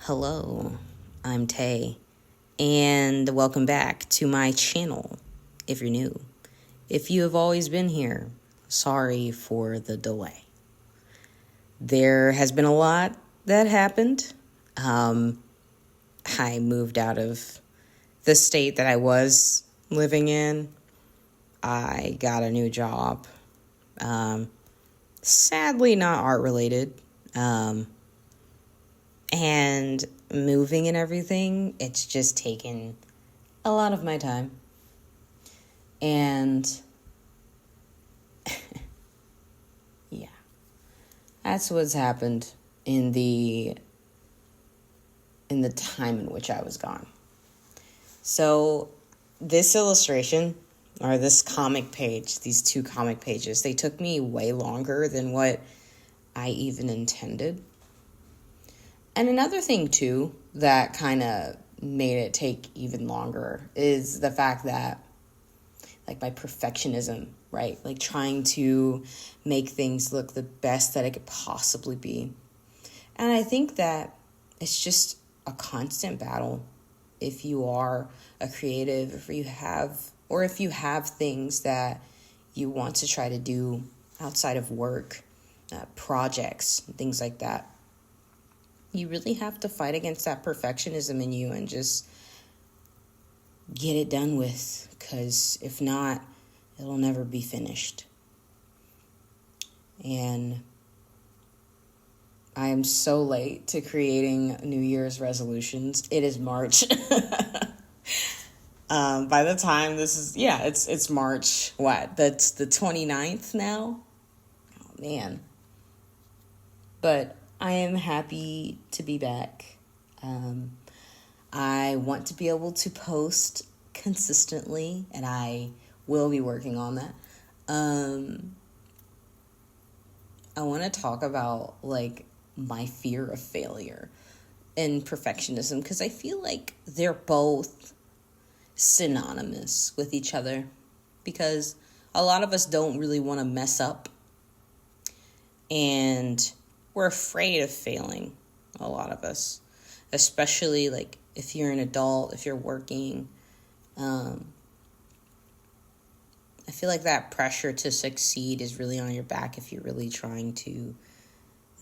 Hello, I'm Tay, and welcome back to my channel if you're new. If you have always been here, sorry for the delay. There has been a lot that happened. I moved out of the state that I was living in. I got a new job. Sadly not art related. And moving and everything, it's just taken a lot of my time. And yeah, that's what's happened in the time in which I was gone. So this illustration, or this comic page, these two comic pages, they took me way longer than what I even intended. And another thing, too, that kind of made it take even longer is the fact that, like, my perfectionism, right? Like, trying to make things look the best that it could possibly be. And I think that it's just a constant battle if you are a creative, if you have things that you want to try to do outside of work, projects, things like that. You really have to fight against that perfectionism in you and just get it done with, because if not, it'll never be finished. And I am so late to creating New Year's resolutions. It is March. By the time this is, it's March. What? That's the 29th now? Oh, man. But I am happy to be back. I want to be able to post consistently, and I will be working on that. I want to talk about, like, my fear of failure and perfectionism, because I feel like they're both synonymous with each other, because a lot of us don't really want to mess up, and we're afraid of failing, a lot of us, especially like if you're an adult, if you're working. I feel like that pressure to succeed is really on your back if you're really trying to,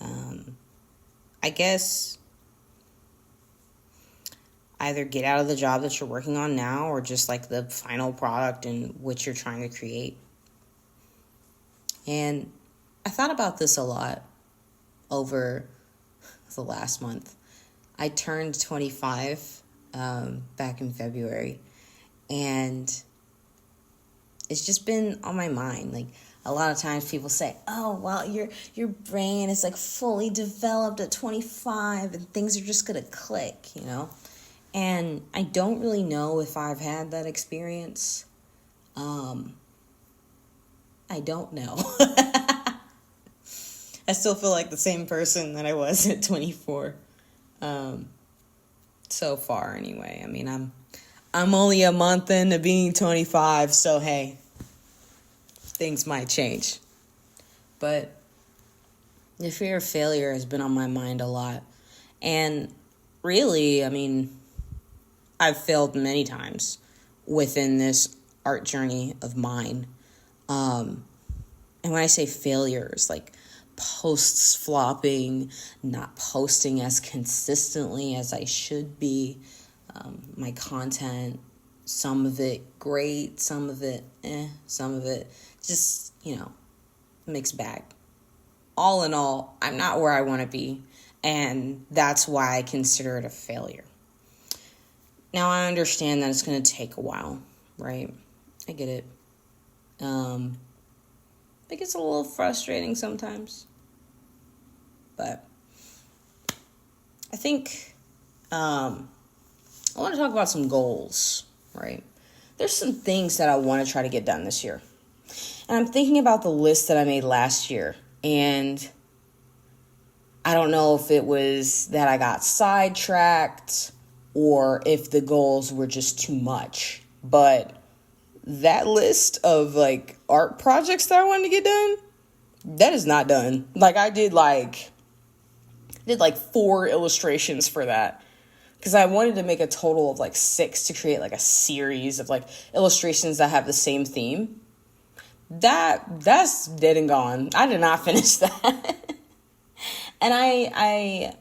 I guess, either get out of the job that you're working on now or just like the final product in which you're trying to create. And I thought about this a lot over the last month. I turned 25 back in February, and it's just been on my mind. Like, a lot of times people say, oh, well, your brain is like fully developed at 25 and things are just gonna click, you know? And I don't really know if I've had that experience. I don't know. I still feel like the same person that I was at 24. So far, anyway. I mean, I'm only a month into being 25, so hey, things might change. But the fear of failure has been on my mind a lot. And really, I mean, I've failed many times within this art journey of mine. And when I say failures, like posts flopping, not posting as consistently as I should be, my content, some of it great, some of it some of it just, mixed bag. All in all, I'm not where I want to be, and that's why I consider it a failure. Now, I understand that it's going to take a while, right? I get it. It gets a little frustrating sometimes. But I think I want to talk about some goals, right? There's some things that I want to try to get done this year. And I'm thinking about the list that I made last year. And I don't know if it was that I got sidetracked or if the goals were just too much. But that list of like art projects that I wanted to get done, that is not done. Like, I did like Did like 4 illustrations for that. Because I wanted to make a total of like 6 to create like a series of like illustrations that have the same theme. That's dead and gone. I did not finish that. And I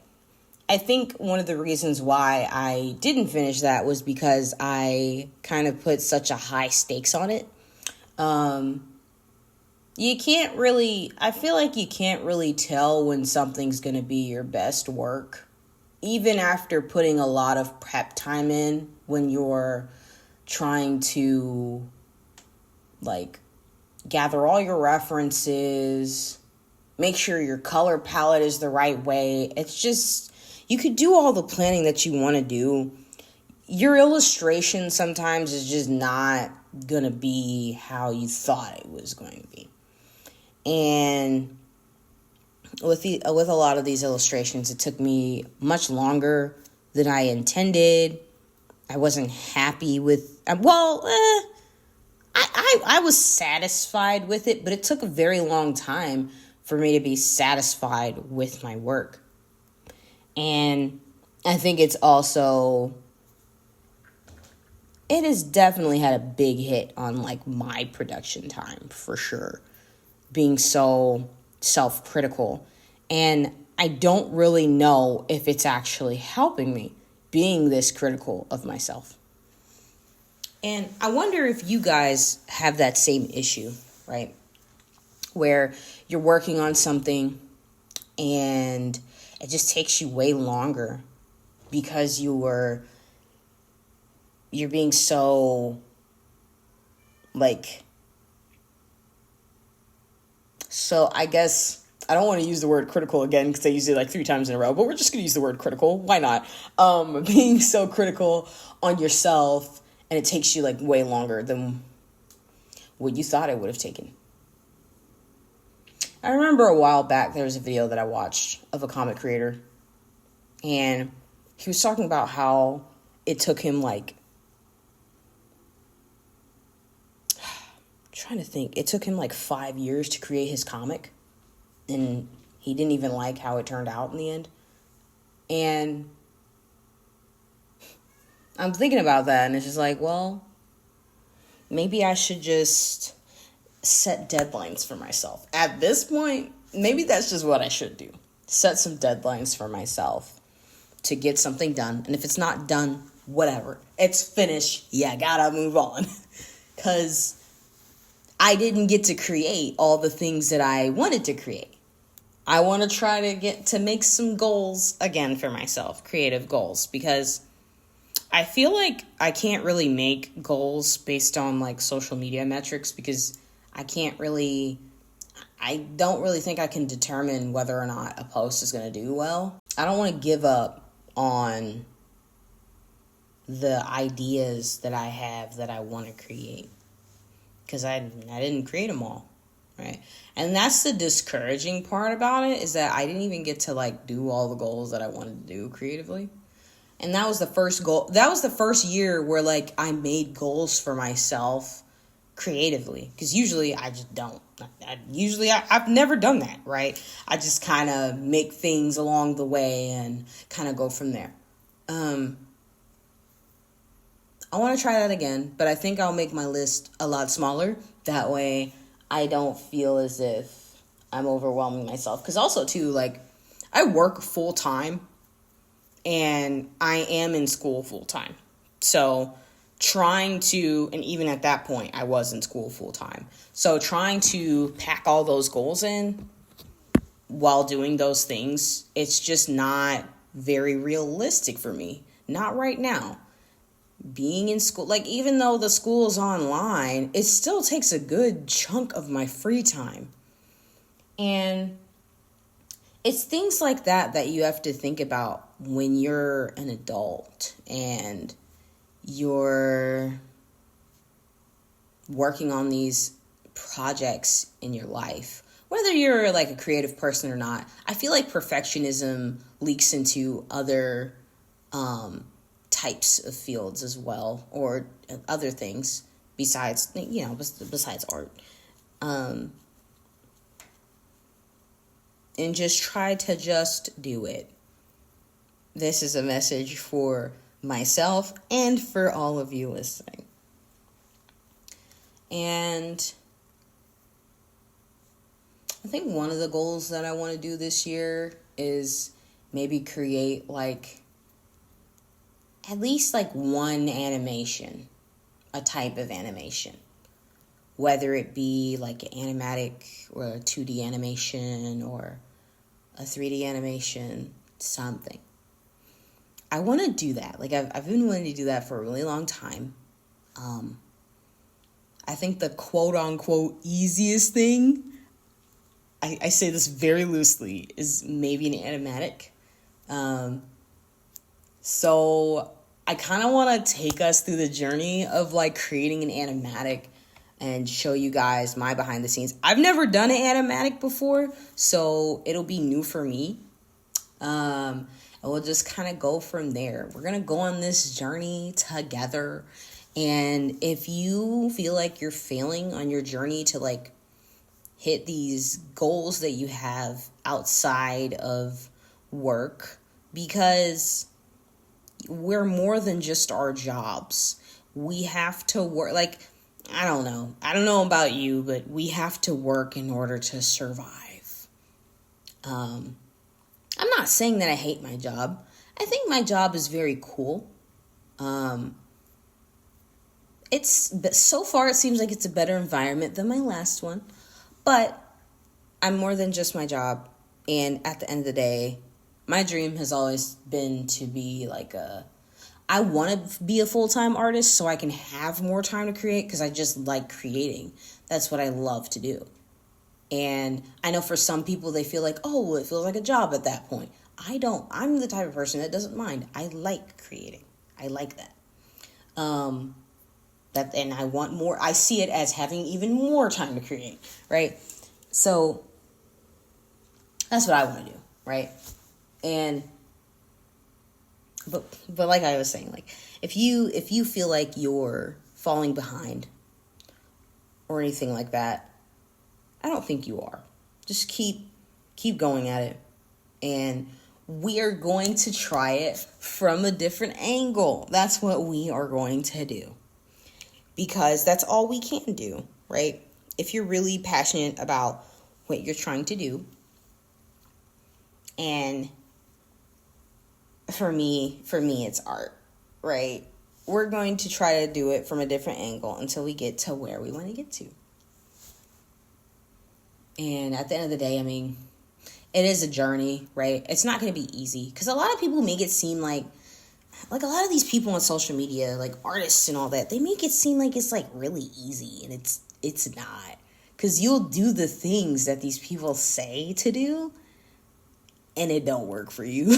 think one of the reasons why I didn't finish that was because I kind of put such a high stakes on it. I feel like you can't really tell when something's going to be your best work, even after putting a lot of prep time in, when you're trying to like gather all your references, make sure your color palette is the right way. It's just, you could do all the planning that you want to do. Your illustration sometimes is just not going to be how you thought it was going to be. And with a lot of these illustrations, it took me much longer than I intended. I wasn't happy with, I was satisfied with it, but it took a very long time for me to be satisfied with my work. And I think it has definitely had a big hit on like my production time, for sure, being so self-critical. And I don't really know if it's actually helping me being this critical of myself. And I wonder if you guys have that same issue, right? Where you're working on something and it just takes you way longer because you're being so I guess I don't want to use the word critical again because I used it like 3 times in a row, but we're just going to use the word critical. Why not? Being so critical on yourself, and it takes you like way longer than what you thought it would have taken. I remember a while back, there was a video that I watched of a comic creator, and he was talking about how it took him it took him like 5 years to create his comic, and he didn't even like how it turned out in the end. And I'm thinking about that, and it's just like, well, maybe I should just set deadlines for myself. At this point, maybe that's just what I should do. Set some deadlines for myself to get something done. And if it's not done, whatever. It's finished. Yeah, gotta move on. Because I didn't get to create all the things that I wanted to create. I want to try to get to make some goals again for myself, creative goals, because I feel like I can't really make goals based on like social media metrics, because I don't really think I can determine whether or not a post is going to do well. I don't want to give up on the ideas that I have that I want to create, because I didn't create them all, right? And that's the discouraging part about it, is that I didn't even get to like do all the goals that I wanted to do creatively. And that was the first goal. That was the first year where like I made goals for myself creatively, because usually I just don't. I've never done that, right? I just kind of make things along the way and kind of go from there. I want to try that again, but I think I'll make my list a lot smaller. That way I don't feel as if I'm overwhelming myself. Because also too, like, I work full time and I am in school full time. So trying to, and even at that point, I was in school full time. So trying to pack all those goals in while doing those things, it's just not very realistic for me. Not right now. Being in school, like, even though the school's online, it still takes a good chunk of my free time. And it's things like that you have to think about when you're an adult and you're working on these projects in your life. Whether you're like a creative person or not, I feel like perfectionism leaks into other types of fields as well, or other things besides art. And just try to just do it. this is a message for myself and for all of you listening. And I think one of the goals that I want to do this year is maybe create like at least like one animation, a type of animation, whether it be like an animatic or a 2D animation or a 3D animation, something. I want to do that. Like I've been wanting to do that for a really long time. I think the quote unquote easiest thing, I say this very loosely, is maybe an animatic. So I kind of want to take us through the journey of like creating an animatic and show you guys my behind the scenes. I've never done an animatic before, so it'll be new for me. And we'll just kind of go from there. We're going to go on this journey together. And if you feel like you're failing on your journey to like hit these goals that you have outside of work, because we're more than just our jobs. We have to work. Like, I don't know about you, but we have to work in order to survive. I'm not saying that I hate my job. I think my job is very cool. So far it seems like it's a better environment than my last one, but I'm more than just my job. And at the end of the day, my dream has always been to be like I want to be a full-time artist so I can have more time to create, because I just like creating. That's what I love to do. And I know for some people, they feel like, oh, it feels like a job at that point. I don't. I'm the type of person that doesn't mind. I like creating. I like that. And I want more. I see it as having even more time to create, right? So that's what I want to do, right? And but like I was saying, like if you feel like you're falling behind or anything like that, I don't think you are. Just keep going at it. And we are going to try it from a different angle. That's what we are going to do. Because that's all we can do, right? If you're really passionate about what you're trying to do. And for me, it's art, right? We're going to try to do it from a different angle until we get to where we want to get to. And at the end of the day, I mean, it is a journey, right? It's not going to be easy, because a lot of people make it seem like a lot of these people on social media, like artists and all that, they make it seem like it's like really easy, and it's not. Because you'll do the things that these people say to do, and it don't work for you.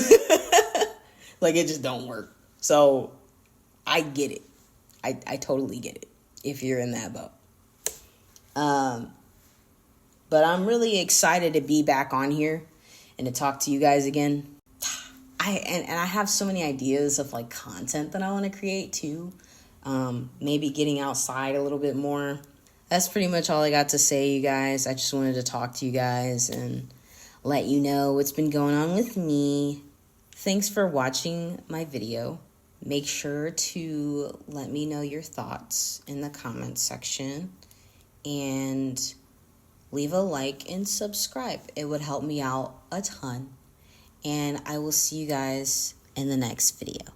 Like, it just don't work. So I get it. I totally get it if you're in that boat. But I'm really excited to be back on here and to talk to you guys again. I have so many ideas of like content that I want to create too. Maybe getting outside a little bit more. That's pretty much all I got to say, you guys. I just wanted to talk to you guys and let you know what's been going on with me. Thanks for watching my video. Make sure to let me know your thoughts in the comments section, and leave a like and subscribe. It would help me out a ton. And I will see you guys in the next video.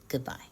Goodbye.